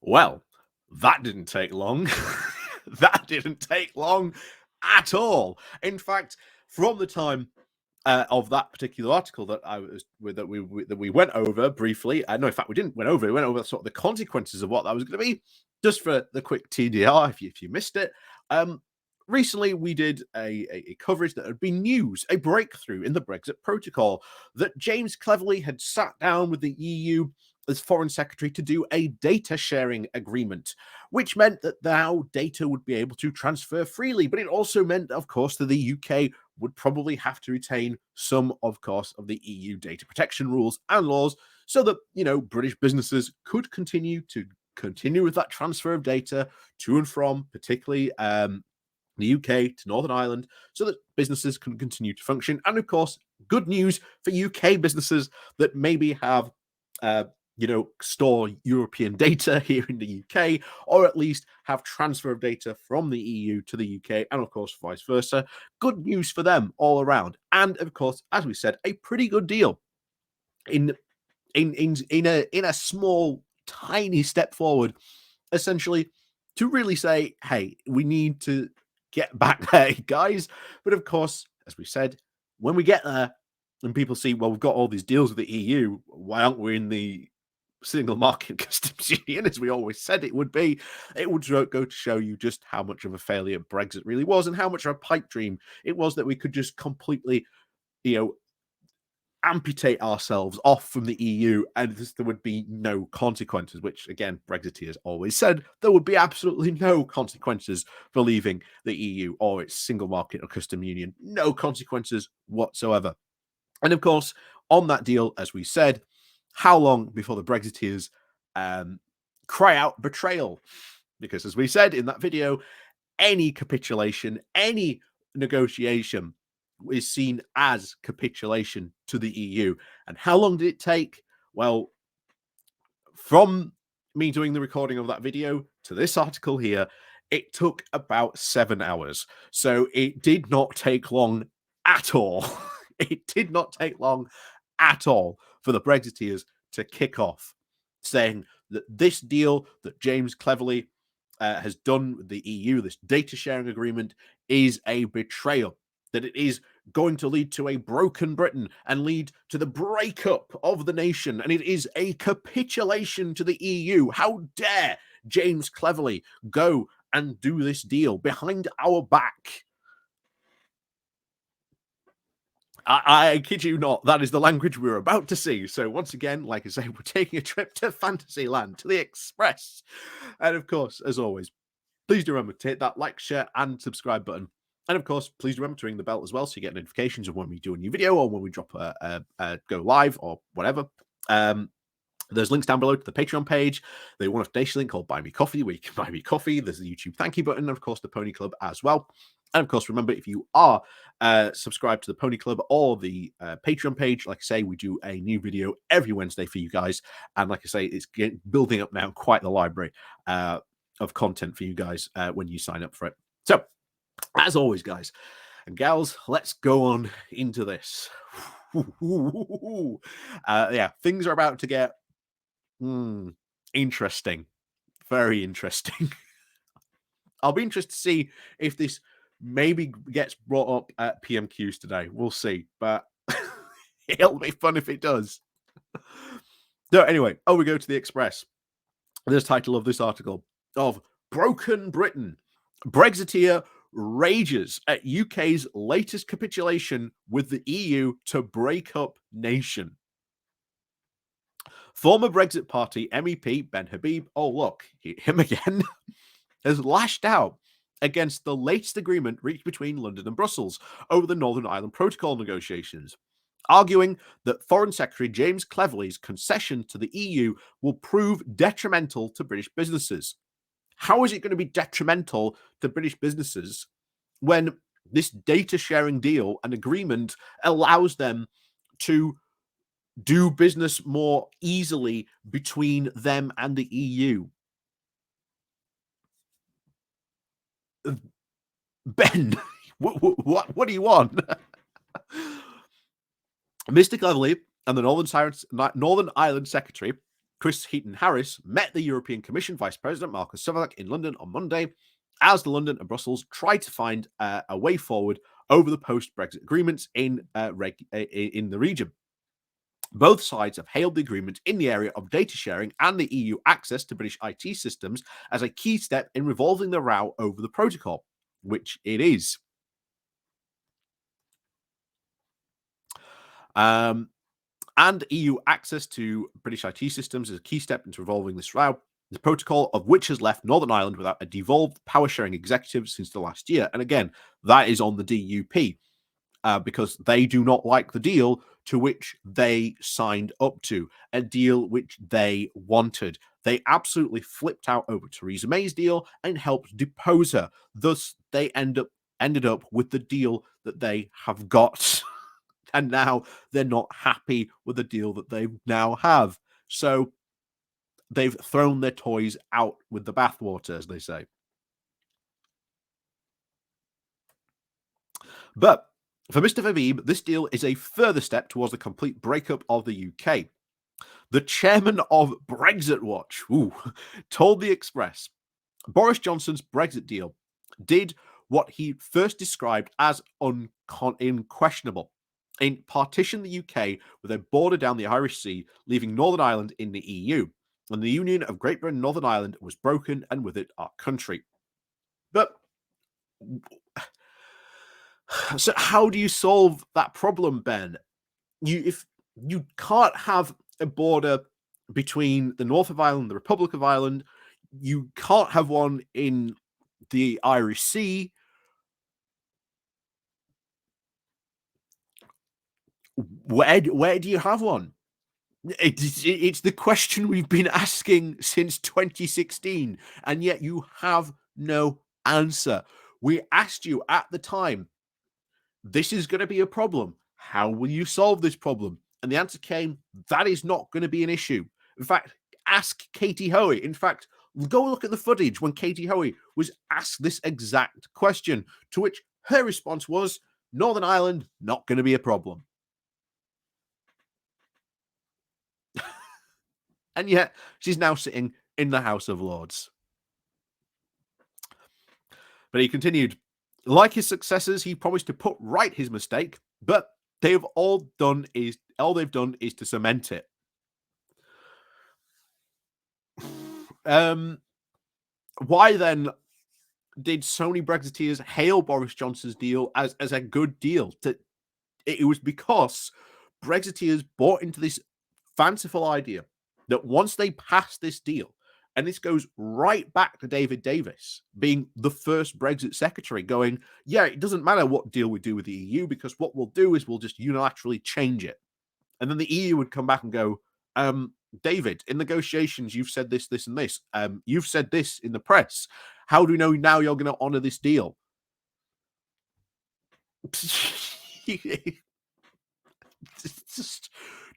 Well, that didn't take long. That didn't take long at all. In fact, from the time of that particular article that I was with, that we went over briefly. No, in fact, we didn't went over. We went over sort of the consequences of what that was going to be. Just for the quick TDR, if you missed it, recently we did a coverage that had been news, a breakthrough in the Brexit protocol, that James Cleverly had sat down with the EU as Foreign Secretary to do a data sharing agreement, which meant that now data would be able to transfer freely. But it also meant, of course, that the UK would probably have to retain some, of course, of the EU data protection rules and laws so that, British businesses could continue with that transfer of data to and from, particularly the UK to Northern Ireland, so that businesses can continue to function. And of course, good news for UK businesses that maybe have store European data here in the UK, or at least have transfer of data from the EU to the UK, and of course, vice versa. Good news for them all around. And of course, as we said, a pretty good deal in a small, tiny step forward, essentially, to really say, hey, we need to get back there, guys. But of course, as we said, when we get there and people see, well, we've got all these deals with the EU, why aren't we in the single market customs union, as we always said it would be? It would go to show you just how much of a failure Brexit really was, and how much of a pipe dream it was that we could just completely, amputate ourselves off from the EU and there would be no consequences, which again, Brexiteers always said there would be absolutely no consequences for leaving the EU or its single market or custom union. No consequences whatsoever. And of course, on that deal, as we said, how long before the Brexiteers cry out betrayal? Because as we said in that video, any capitulation, any negotiation is seen as capitulation to the EU. And how long did it take? Well, from me doing the recording of that video to this article here, it took about 7 hours. So it did not take long at all. It did not take long at all for the Brexiteers to kick off, saying that this deal that James Cleverly has done with the EU, this data sharing agreement, is a betrayal, that it is going to lead to a broken Britain and lead to the breakup of the nation. And it is a capitulation to the EU. How dare James Cleverly go and do this deal behind our back? I kid you not, that is the language we're about to see. So once again, like I say, we're taking a trip to Fantasyland, to the Express. And of course, as always, please do remember to hit that like, share, and subscribe button. And of course, please remember to ring the bell as well so you get notifications of when we do a new video or when we drop a go live or whatever. There's links down below to the Patreon page, the one-off donation link called Buy Me Coffee, where you can buy me coffee. There's the YouTube thank you button, and of course, the Pony Club as well. And of course, remember, if you are subscribed to the Pony Club or the Patreon page, like I say, we do a new video every Wednesday for you guys. And like I say, it's building up now quite the library of content for you guys when you sign up for it. So, as always, guys and gals, let's go on into this. Yeah, things are about to get interesting. Very interesting. I'll be interested to see if this maybe gets brought up at PMQs today. We'll see, but it'll be fun if it does. So anyway, we go to the Express. This title of this article of Broken Britain. Brexiteer rages at UK's latest capitulation with the EU to break up nation. Former Brexit Party MEP Ben Habib, oh look, him again, has lashed out against the latest agreement reached between London and Brussels over the Northern Ireland Protocol negotiations, arguing that Foreign Secretary James Cleverly's concession to the EU will prove detrimental to British businesses. How is it going to be detrimental to British businesses when this data sharing deal and agreement allows them to do business more easily between them and the EU? Ben, what do you want? Mr. Cleverly and the Northern Ireland Secretary Chris Heaton Harris met the European Commission Vice President Markus Sunak in London on Monday, as the London and Brussels tried to find a way forward over the post-Brexit agreements in the region. Both sides have hailed the agreement in the area of data sharing and the EU access to British IT systems as a key step in resolving the row over the protocol, which it is. And EU access to British IT systems is a key step into resolving this row, the protocol of which has left Northern Ireland without a devolved power sharing executive since the last year. And again, that is on the DUP. Because they do not like the deal to which they signed up to, a deal which they wanted. They absolutely flipped out over Theresa May's deal and helped depose her. Thus, they ended up with the deal that they have got. And now they're not happy with the deal that they now have. So they've thrown their toys out with the bathwater, as they say. But for Mr. Habib, this deal is a further step towards the complete breakup of the UK. The chairman of Brexit Watch told The Express Boris Johnson's Brexit deal did what he first described as unquestionable. It partitioned the UK with a border down the Irish Sea, leaving Northern Ireland in the EU. And the union of Great Britain and Northern Ireland was broken, and with it our country. But so how do you solve that problem, Ben? If you can't have a border between the North of Ireland and the Republic of Ireland, you can't have one in the Irish Sea. Where do you have one? It's the question we've been asking since 2016, and yet you have no answer. We asked you at the time, this is going to be a problem. How will you solve this problem? And the answer came, that is not going to be an issue. In fact, ask Katie Hoey. In fact, go look at the footage when Katie Hoey was asked this exact question, to which her response was, Northern Ireland, not going to be a problem. And yet, she's now sitting in the House of Lords. But he continued, like his successors, he promised to put right his mistake, but all they've done is to cement it. Why then did so many Brexiteers hail Boris Johnson's deal as a good deal? It was because Brexiteers bought into this fanciful idea that once they pass this deal, and this goes right back to David Davis being the first Brexit secretary, going, yeah, it doesn't matter what deal we do with the EU, because what we'll do is we'll just unilaterally change it. And then the EU would come back and go, David, in negotiations, you've said this, this, and this. You've said this in the press. How do we know now you're going to honor this deal? It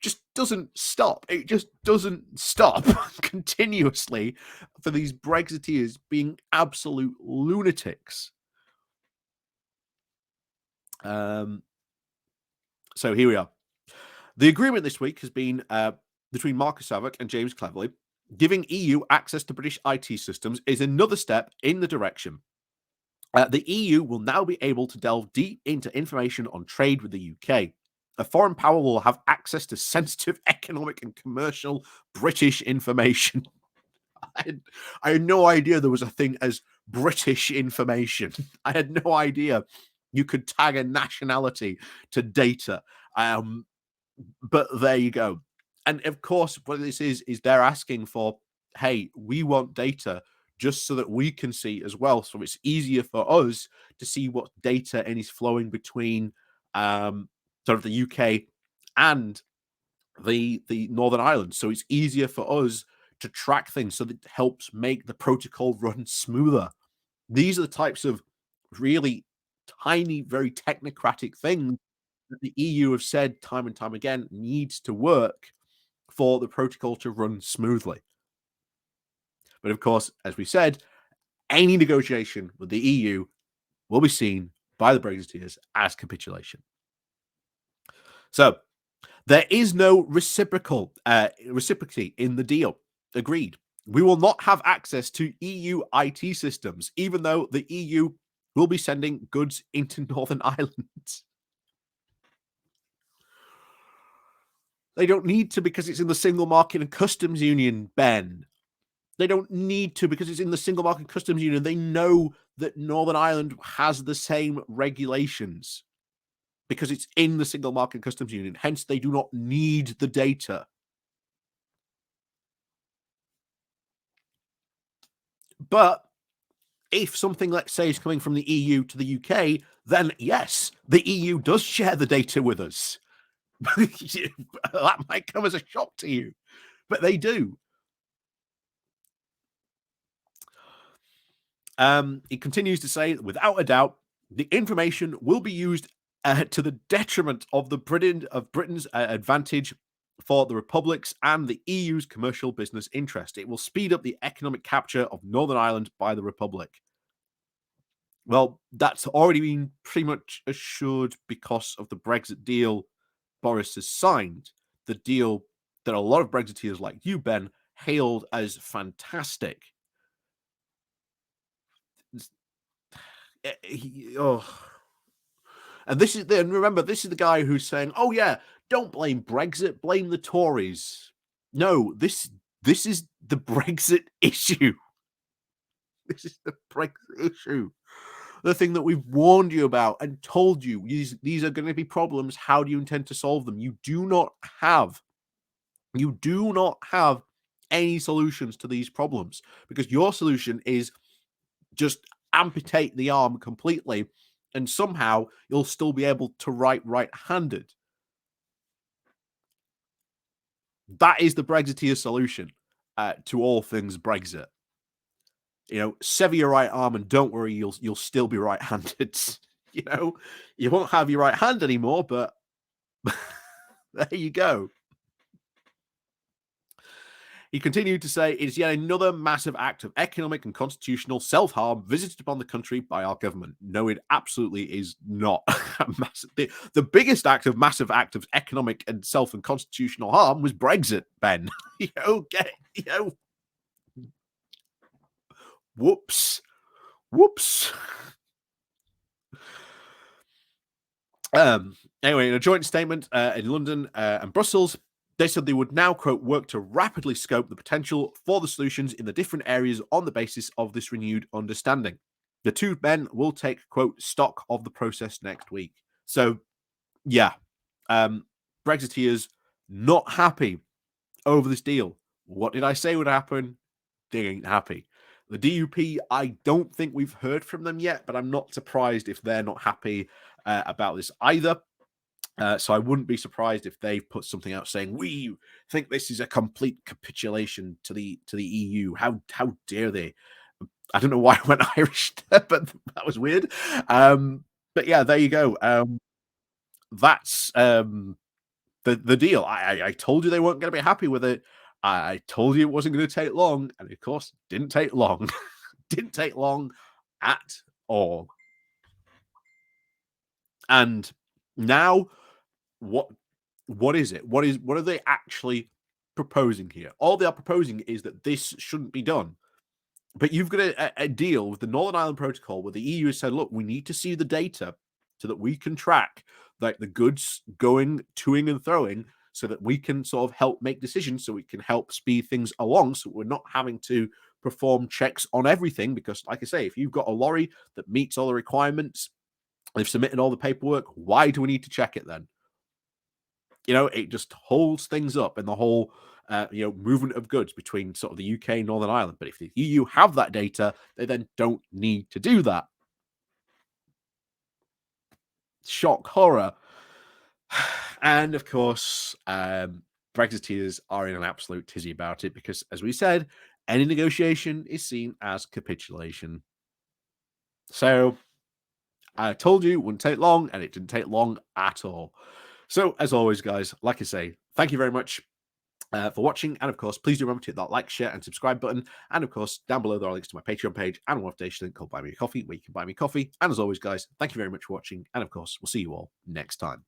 just doesn't stop. It just doesn't stop continuously for these Brexiteers being absolute lunatics. So here we are. The agreement this week has been between Markus Sunak and James Cleverly. Giving EU access to British IT systems is another step in the direction. The EU will now be able to delve deep into information on trade with the UK. A foreign power will have access to sensitive economic and commercial British information. I had no idea there was a thing as British information. I had no idea you could tag a nationality to data. But there you go. And of course, what this is they're asking for, hey, we want data just so that we can see as well. So it's easier for us to see what data is flowing between sort of the UK and the Northern Ireland. So it's easier for us to track things, so that it helps make the protocol run smoother. These are the types of really tiny, very technocratic things that the EU have said time and time again needs to work for the protocol to run smoothly. But of course, as we said, any negotiation with the EU will be seen by the Brexiteers as capitulation. So There is no reciprocity in the deal. Agreed. We will not have access to EU IT systems, even though the EU will be sending goods into Northern Ireland. They don't need to because it's in the single market and customs union, Ben. They don't need to because it's in the single market customs union. They know that Northern Ireland has the same regulations because it's in the single market customs union. Hence, they do not need the data. But if something, let's say, is coming from the EU to the UK, then yes, the EU does share the data with us. That might come as a shock to you, but they do. He continues to say, without a doubt, the information will be used to the detriment of Britain's advantage for the Republic's and the EU's commercial business interest. It will speed up the economic capture of Northern Ireland by the Republic. Well, that's already been pretty much assured because of the Brexit deal Boris has signed. The deal that a lot of Brexiteers like you, Ben, hailed as fantastic. And remember, this is the guy who's saying, "Oh yeah, don't blame Brexit, blame the Tories." No, this is the Brexit issue. This is the Brexit issue. The thing that we've warned you about and told you these are going to be problems. How do you intend to solve them? You do not have any solutions to these problems because your solution is just amputate the arm completely and somehow you'll still be able to write right-handed. That is the Brexiteer solution to all things Brexit. You know, sever your right arm and don't worry, you'll still be right-handed. You know, you won't have your right hand anymore, but there you go. He continued to say, it is yet another massive act of economic and constitutional self-harm visited upon the country by our government. No, it absolutely is not. The biggest massive act of economic and self and constitutional harm was Brexit, Ben. Whoops. Anyway, in a joint statement in London and Brussels, they said they would now, quote, work to rapidly scope the potential for the solutions in the different areas on the basis of this renewed understanding. The two men will take, quote, stock of the process next week. So, yeah, Brexiteers not happy over this deal. What did I say would happen? They ain't happy. The DUP, I don't think we've heard from them yet, but I'm not surprised if they're not happy about this either. So I wouldn't be surprised if they've put something out saying we think this is a complete capitulation to the EU. How dare they? I don't know why I went Irish there, but that was weird. But yeah, there you go. That's the deal. I told you they weren't going to be happy with it. I told you it wasn't going to take long, and of course, didn't take long. Didn't take long at all. And now, what is it? What are they actually proposing here? All they are proposing is that this shouldn't be done. But you've got a deal with the Northern Ireland Protocol where the EU has said, look, we need to see the data so that we can track like the goods going toing and throwing so that we can sort of help make decisions so we can help speed things along so we're not having to perform checks on everything because like I say, if you've got a lorry that meets all the requirements, they've submitted all the paperwork, why do we need to check it then? You know, it just holds things up in the whole movement of goods between sort of the UK and Northern Ireland. But if the EU have that data, they then don't need to do that. Shock horror. And of course, Brexiteers are in an absolute tizzy about it because, as we said, any negotiation is seen as capitulation. So I told you it wouldn't take long, and it didn't take long at all. So, as always, guys, like I say, thank you very much for watching. And of course, please do remember to hit that like, share, and subscribe button. And of course, down below there are links to my Patreon page and a one-off link called Buy Me a Coffee, where you can buy me coffee. And as always, guys, thank you very much for watching. And of course, we'll see you all next time.